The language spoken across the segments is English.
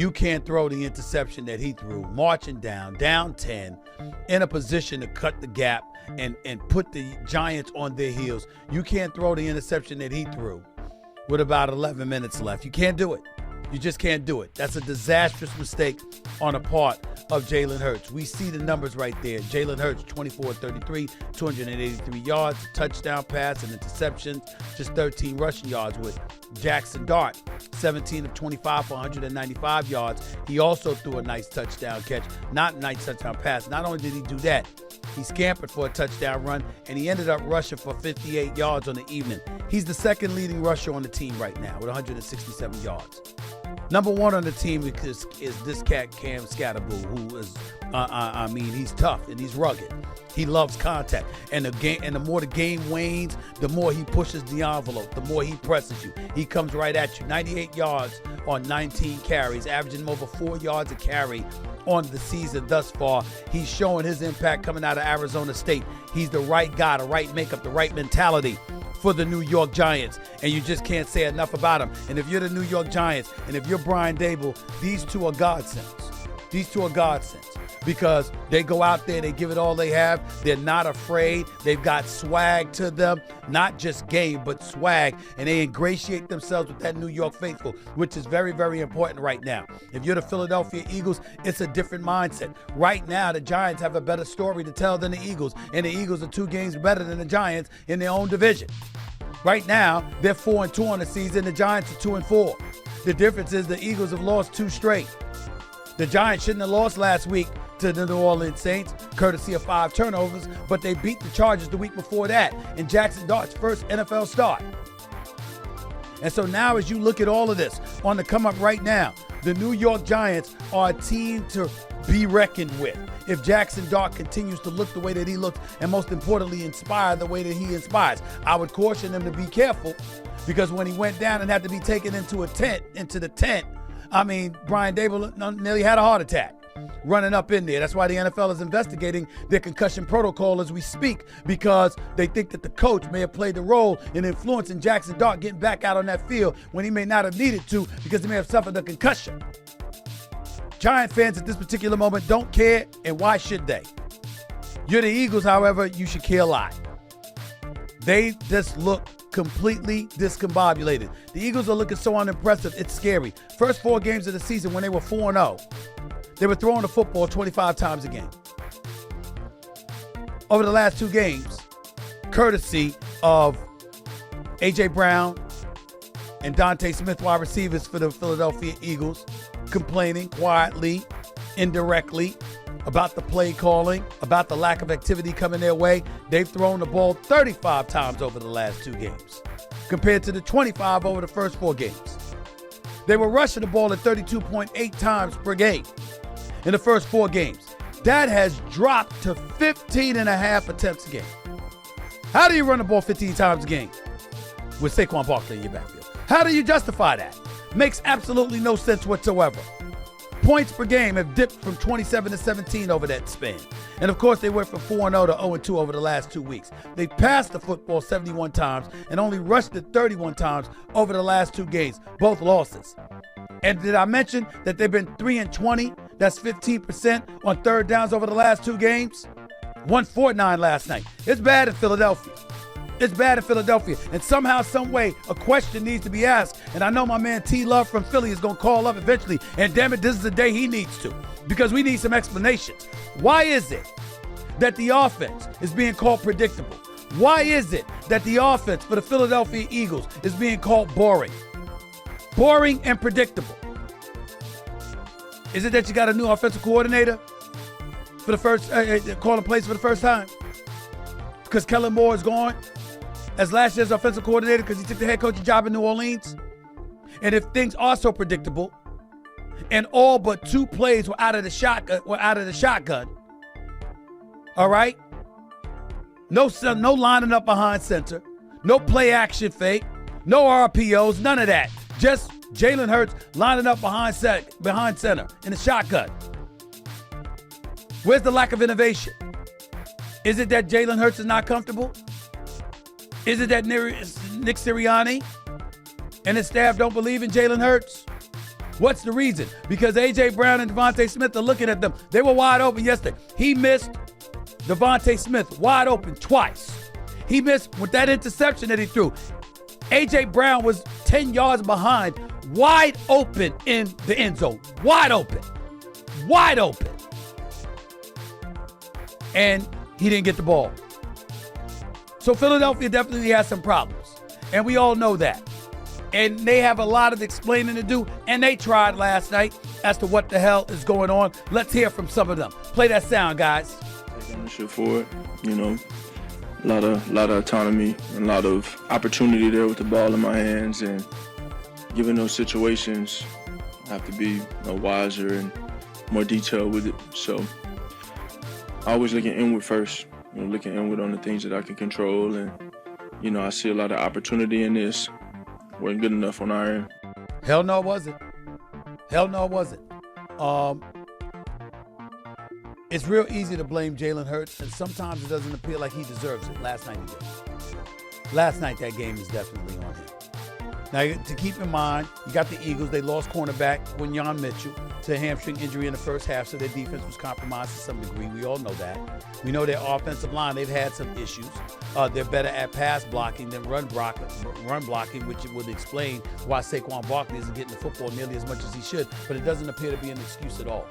you can't throw the interception that he threw, marching down 10, in a position to cut the gap and put the Giants on their heels. You can't throw the interception that he threw with about 11 minutes left. You can't do it. You just can't do it. That's a disastrous mistake on the part of Jalen Hurts. We see the numbers right there. Jalen Hurts, 24-33, 283 yards, touchdown pass, and interceptions, just 13 rushing yards with Jackson Dart, 17 of 25 for 195 yards. He also threw a nice touchdown catch, not a nice touchdown pass. Not only did he do that, he scampered for a touchdown run, and he ended up rushing for 58 yards on the evening. He's the second leading rusher on the team right now with 167 yards. Number one on the team is this cat Cam Scatterboo, who is, he's tough and he's rugged. He loves contact, and the more the game wanes, the more he pushes the envelope, the more he presses you. He comes right at you. 98 yards on 19 carries, averaging over 4 yards a carry on the season thus far. He's showing his impact coming out of Arizona State. He's the right guy, the right makeup, the right mentality for the New York Giants, and you just can't say enough about him. And if you're the New York Giants, and if you're Brian Dable, these two are godsends. These two are godsends because they go out there, they give it all they have. They're not afraid. They've got swag to them, not just game, but swag, and they ingratiate themselves with that New York faithful, which is very, very important right now. If you're the Philadelphia Eagles, it's a different mindset. Right now, the Giants have a better story to tell than the Eagles, and the Eagles are 2 games better than the Giants in their own division. Right now, they're 4-2 on the season. The Giants are 2-4. The difference is the Eagles have lost 2 straight. The Giants shouldn't have lost last week to the New Orleans Saints, courtesy of 5 turnovers, but they beat the Chargers the week before that in Jackson Dart's first NFL start. And so now as you look at all of this on the come up right now, the New York Giants are a team to be reckoned with. If Jackson Dart continues to look the way that he looks, and most importantly, inspire the way that he inspires, I would caution them to be careful, because when he went down and had to be taken into the tent, Brian Dable nearly had a heart attack running up in there. That's why the NFL is investigating their concussion protocol as we speak, because they think that the coach may have played the role in influencing Jackson Dart getting back out on that field when he may not have needed to, because he may have suffered a concussion. Giant fans at this particular moment don't care, and why should they? You're the Eagles, however, you should care a lot. They just look completely discombobulated. The Eagles are looking so unimpressive, it's scary. First 4 games of the season when they were 4-0, they were throwing the football 25 times a game. Over the last 2 games, courtesy of A.J. Brown and Dante Smith, wide receivers for the Philadelphia Eagles, complaining quietly, indirectly, about the play calling, about the lack of activity coming their way. They've thrown the ball 35 times over the last 2 games, compared to the 25 over the first 4 games. They were rushing the ball at 32.8 times per game in the first 4 games. That has dropped to 15.5 attempts a game. How do you run the ball 15 times a game with Saquon Barkley in your backfield? How do you justify that? Makes absolutely no sense whatsoever. Points per game have dipped from 27 to 17 over that span. And of course, they went from 4-0 to 0-2 over the last 2 weeks. They passed the football 71 times and only rushed it 31 times over the last 2 games, both losses. And did I mention that they've been 3-20? That's 15% on third downs over the last 2 games. 149 last night. It's bad in Philadelphia. It's bad in Philadelphia. And somehow, some way, a question needs to be asked. And I know my man T Love from Philly is going to call up eventually. And damn it, this is the day he needs to, because we need some explanations. Why is it that the offense is being called predictable? Why is it that the offense for the Philadelphia Eagles is being called boring? Boring and predictable. Is it that you got a new offensive coordinator for the first, calling plays for the first time? Because Kellen Moore is gone as last year's offensive coordinator because he took the head coaching job in New Orleans? And if things are so predictable, and all but 2 plays were out of the shotgun, all right? No lining up behind center, no play action fake, no RPOs, none of that. Just Jalen Hurts lining up behind center in the shotgun. Where's the lack of innovation? Is it that Jalen Hurts is not comfortable? Is it that Nick Sirianni and his staff don't believe in Jalen Hurts? What's the reason? Because A.J. Brown and Devontae Smith are looking at them. They were wide open yesterday. He missed Devontae Smith wide open twice. He missed with that interception that he threw. A.J. Brown was 10 yards behind, wide open in the end zone. Wide open. Wide open. And he didn't get the ball. So Philadelphia definitely has some problems. And we all know that. And they have a lot of explaining to do. And they tried last night as to what the hell is going on. Let's hear from some of them. Play that sound, guys. Take ownership for it, you know. A lot of autonomy and a lot of opportunity there with the ball in my hands, and given those situations, I have to be wiser and more detailed with it. So always looking inward first, looking inward on the things that I can control, and I see a lot of opportunity in this. Wasn't good enough on our end. Hell no, it wasn't. Hell no, it wasn't. It's real easy to blame Jalen Hurts, and sometimes it doesn't appear like he deserves it. Last night he did. Last night that game is definitely on him. Now, to keep in mind, you got the Eagles. They lost cornerback Quinyon Mitchell to a hamstring injury in the first half, so their defense was compromised to some degree. We all know that. We know their offensive line, they've had some issues. They're better at pass blocking than run blocking, which would explain why Saquon Barkley isn't getting the football nearly as much as he should, but it doesn't appear to be an excuse at all.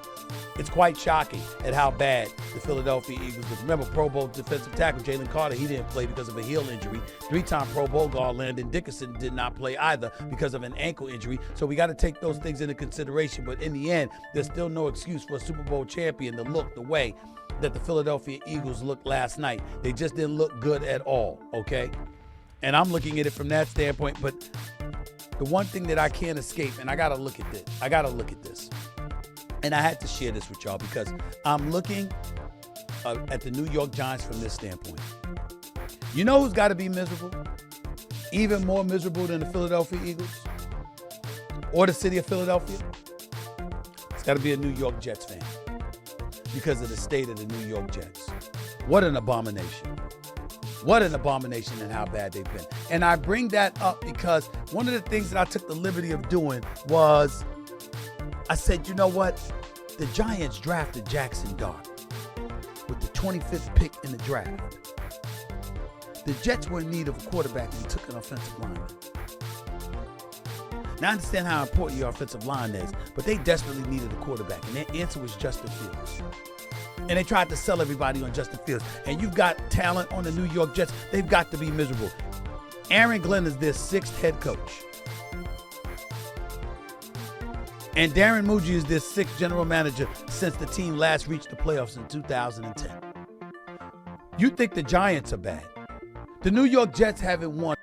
It's quite shocking at how bad the Philadelphia Eagles did. Remember, Pro Bowl defensive tackle Jalen Carter, he didn't play because of a heel injury. 3-time Pro Bowl guard Landon Dickerson did not play either because of an ankle injury. So we got to take those things into consideration. But in the end, there's still no excuse for a Super Bowl champion to look the way that the Philadelphia Eagles looked last night. They just didn't look good at all, okay? And I'm looking at it from that standpoint. But the one thing that I can't escape, and I got to look at this. And I had to share this with y'all because I'm looking at the New York Giants from this standpoint. You know who's got to be miserable? Even more miserable than the Philadelphia Eagles or the city of Philadelphia? It's got to be a New York Jets fan because of the state of the New York Jets. What an abomination. What an abomination and how bad they've been. And I bring that up because one of the things that I took the liberty of doing was I said, you know what? The Giants drafted Jackson Dart with the 25th pick in the draft. The Jets were in need of a quarterback and took an offensive lineman. Now I understand how important your offensive line is, but they desperately needed a quarterback, and their answer was Justin Fields. And they tried to sell everybody on Justin Fields. And you've got talent on the New York Jets. They've got to be miserable. Aaron Glenn is their 6th head coach. And Darren Muji is their 6th general manager since the team last reached the playoffs in 2010. You think the Giants are bad. The New York Jets haven't won